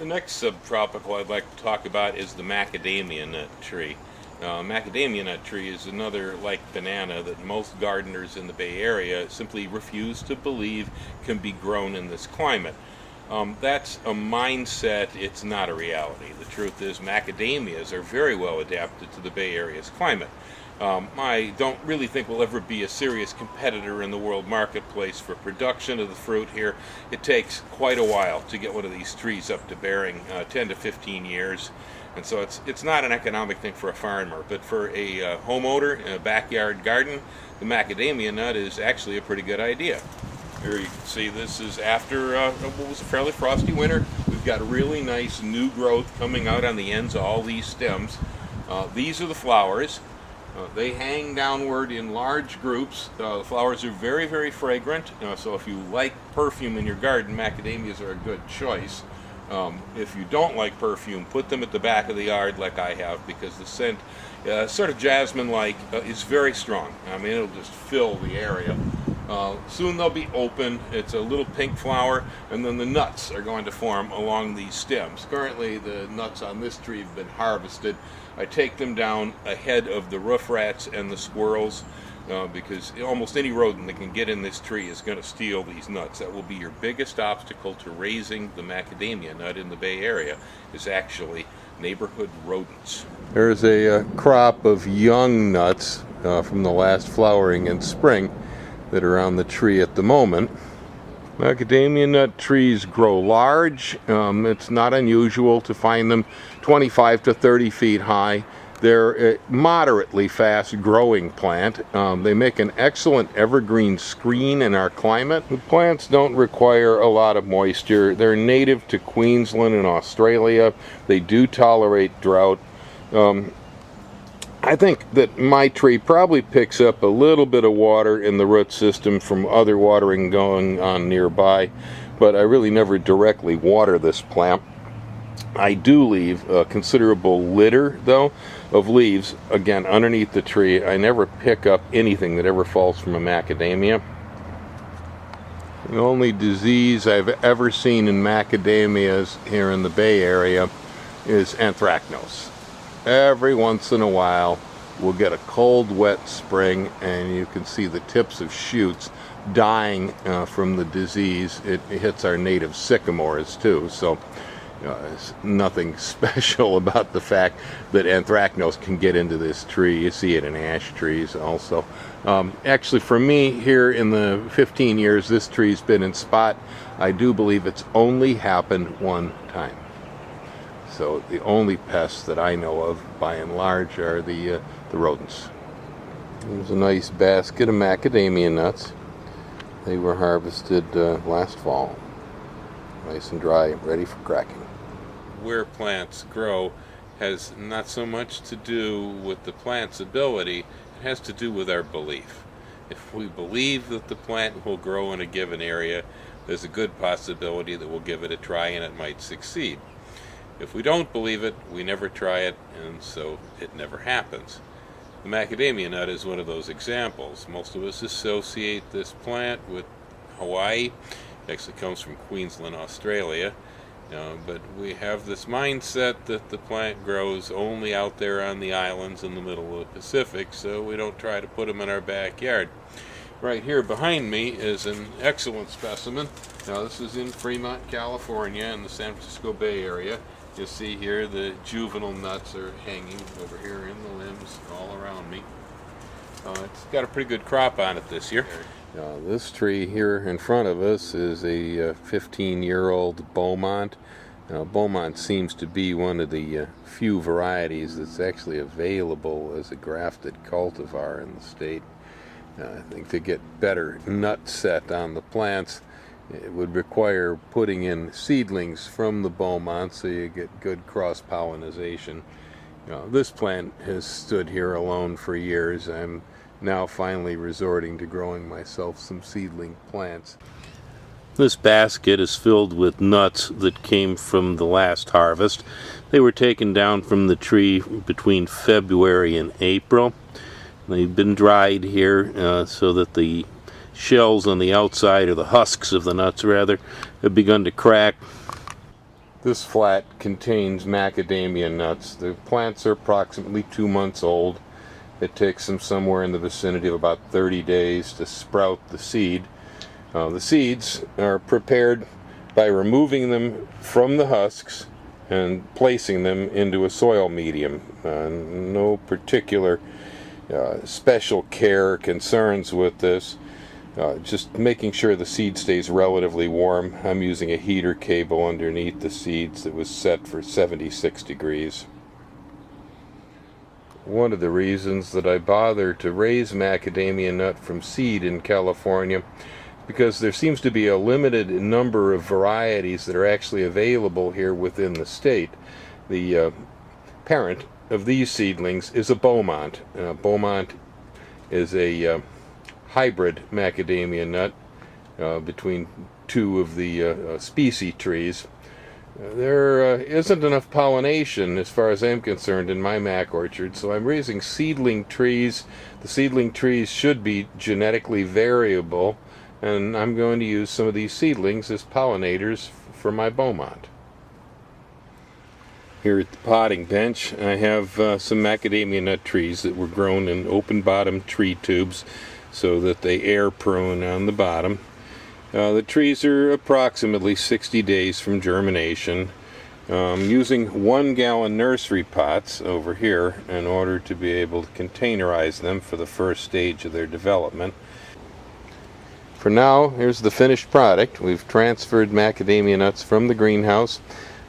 The next subtropical I'd like to talk about is the macadamia nut tree. Macadamia nut tree is another, like banana, that most gardeners in the Bay Area simply refuse to believe can be grown in this climate. That's a mindset, it's not a reality. The truth is macadamias are very well adapted to the Bay Area's climate. I don't really think we'll ever be a serious competitor in the world marketplace for production of the fruit here. It takes quite a while to get one of these trees up to bearing, 10 to 15 years. And so it's not an economic thing for a farmer, but for a homeowner in a backyard garden, the macadamia nut is actually a pretty good idea. Here you can see this is after what was a fairly frosty winter. We've got a really nice new growth coming out on the ends of all these stems. These are the flowers. They hang downward in large groups. The flowers are very, very fragrant. So if you like perfume in your garden, macadamias are a good choice. If you don't like perfume, put them at the back of the yard like I have, because the scent, sort of jasmine-like, is very strong. I mean, it'll just fill the area. Soon they'll be open. It's a little pink flower, and then the nuts are going to form along these stems. Currently, the nuts on this tree have been harvested. I take them down ahead of the roof rats and the squirrels, because almost any rodent that can get in this tree is going to steal these nuts. That will be your biggest obstacle to raising the macadamia nut in the Bay Area, is actually neighborhood rodents. There's a crop of young nuts from the last flowering in spring that are on the tree at the moment. Macadamia nut trees grow large. It's not unusual to find them 25 to 30 feet high. They're a moderately fast growing plant. They make an excellent evergreen screen in our climate. The plants don't require a lot of moisture. They're native to Queensland and Australia. They do tolerate drought. I think that my tree probably picks up a little bit of water in the root system from other watering going on nearby, but I really never directly water this plant. I do leave a considerable litter, though, of leaves, again, underneath the tree. I never pick up anything that ever falls from a macadamia. The only disease I've ever seen in macadamias here in the Bay Area is anthracnose. Every once in a while we'll get a cold, wet spring, and you can see the tips of shoots dying from the disease. It hits our native sycamores too, so there's nothing special about the fact that anthracnose can get into this tree. You see it in ash trees also. Actually, for me, here in the 15 years this tree's been in spot, I do believe it's only happened one time. So the only pests that I know of, by and large, are the rodents. There's a nice basket of macadamia nuts. They were harvested last fall. Nice and dry, ready for cracking. Where plants grow has not so much to do with the plant's ability, it has to do with our belief. If we believe that the plant will grow in a given area, there's a good possibility that we'll give it a try and it might succeed. If we don't believe it, we never try it, and so it never happens. The macadamia nut is one of those examples. Most of us associate this plant with Hawaii. It actually comes from Queensland, Australia. But we have this mindset that the plant grows only out there on the islands in the middle of the Pacific, so we don't try to put them in our backyard. Right here behind me is an excellent specimen. Now this is in Fremont, California, in the San Francisco Bay Area. You'll see here the juvenile nuts are hanging over here in the limbs all around me. It's got a pretty good crop on it this year. This tree here in front of us is a 15-year-old Beaumont. Beaumont seems to be one of the few varieties that's actually available as a grafted cultivar in the state. I think to get better nut set on the plants, it would require putting in seedlings from the Beaumont so you get good cross-pollination. This plant has stood here alone for years. I'm now finally resorting to growing myself some seedling plants. This basket is filled with nuts that came from the last harvest. They were taken down from the tree between February and April. They've been dried here so that the shells on the outside, or the husks of the nuts rather, have begun to crack. This flat contains macadamia nuts. The plants are approximately 2 months old. It takes them somewhere in the vicinity of about 30 days to sprout the seed. The seeds are prepared by removing them from the husks and placing them into a soil medium. No particular special care or concerns with this. Just making sure the seed stays relatively warm. I'm using a heater cable underneath the seeds that was set for 76 degrees. One of the reasons that I bother to raise macadamia nut from seed in California, because there seems to be a limited number of varieties that are actually available here within the state. The parent of these seedlings is a Beaumont. Beaumont is a hybrid macadamia nut between two of the species trees. There isn't enough pollination as far as I'm concerned in my mac orchard, so I'm raising seedling trees. The seedling trees should be genetically variable, and I'm going to use some of these seedlings as pollinators for my Beaumont. Here at the potting bench, I have some macadamia nut trees that were grown in open bottom tree tubes so that they air prune on the bottom. The trees are approximately 60 days from germination. Using 1 gallon nursery pots over here in order to be able to containerize them for the first stage of their development. For now, here's the finished product. We've transferred macadamia nuts from the greenhouse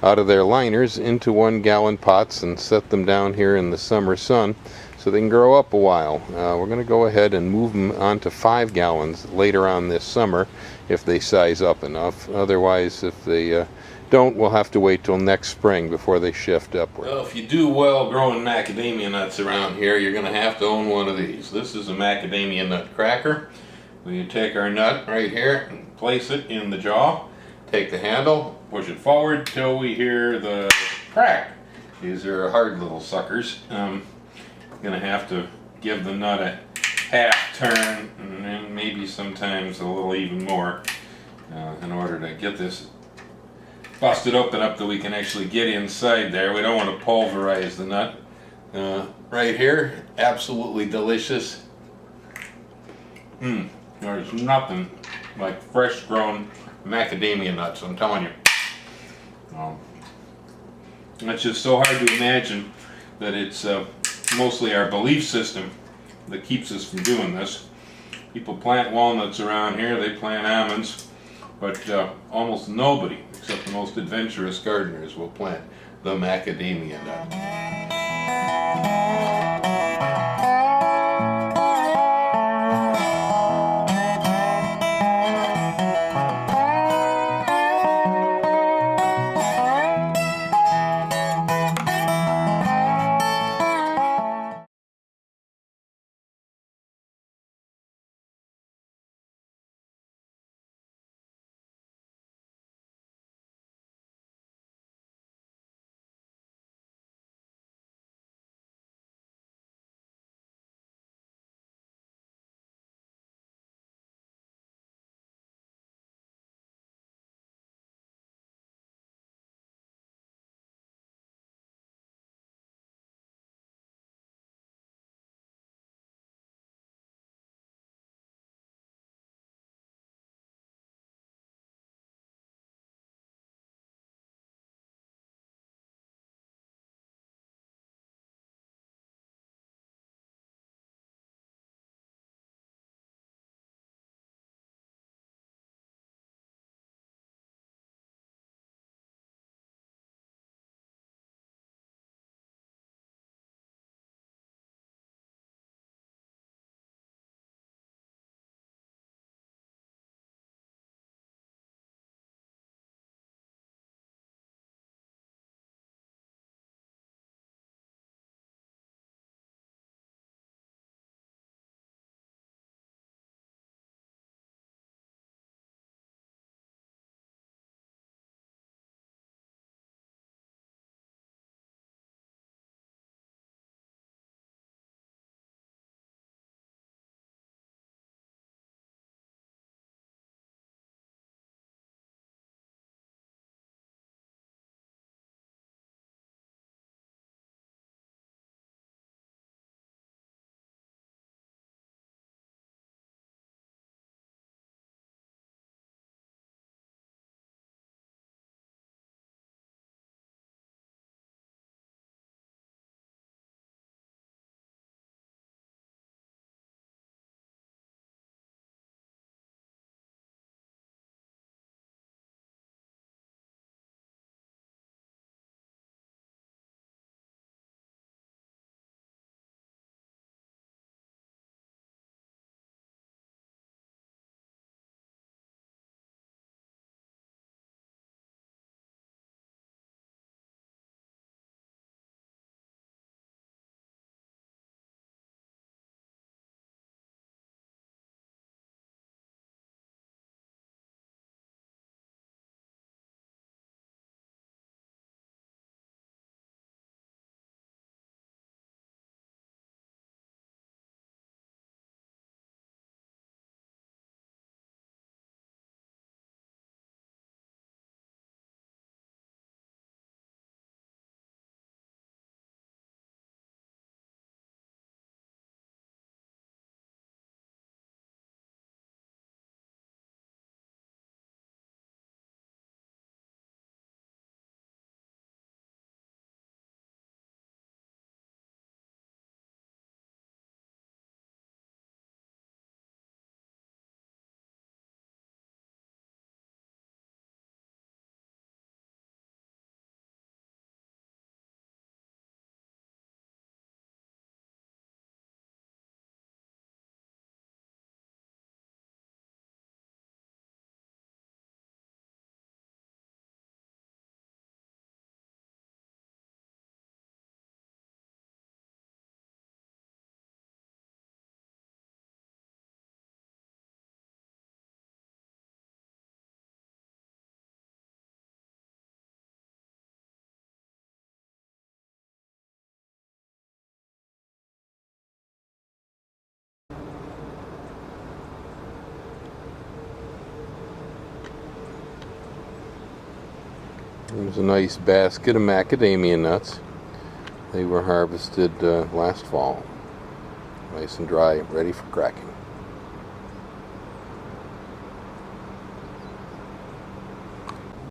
out of their liners into 1 gallon pots and set them down here in the summer sun so they can grow up a while. We're going to go ahead and move them onto 5 gallons later on this summer if they size up enough. Otherwise, if they don't, we'll have to wait till next spring before they shift upward. Well, if you do well growing macadamia nuts around here, you're going to have to own one of these. This is a Macadamia Nut Cracker. We take our nut right here and place it in the jaw, take the handle, push it forward till we hear the crack. These are hard little suckers. Going to have to give the nut a half turn and then maybe sometimes a little even more in order to get this busted open up that we can actually get inside there. We don't want to pulverize the nut. Right here, absolutely delicious. There's nothing like fresh grown macadamia nuts, I'm telling you. It's just so hard to imagine that it's mostly our belief system that keeps us from doing this. People plant walnuts around here, they plant almonds, but almost nobody, except the most adventurous gardeners, will plant the macadamia nut. There's a nice basket of macadamia nuts. They were harvested last fall. Nice and dry, ready for cracking.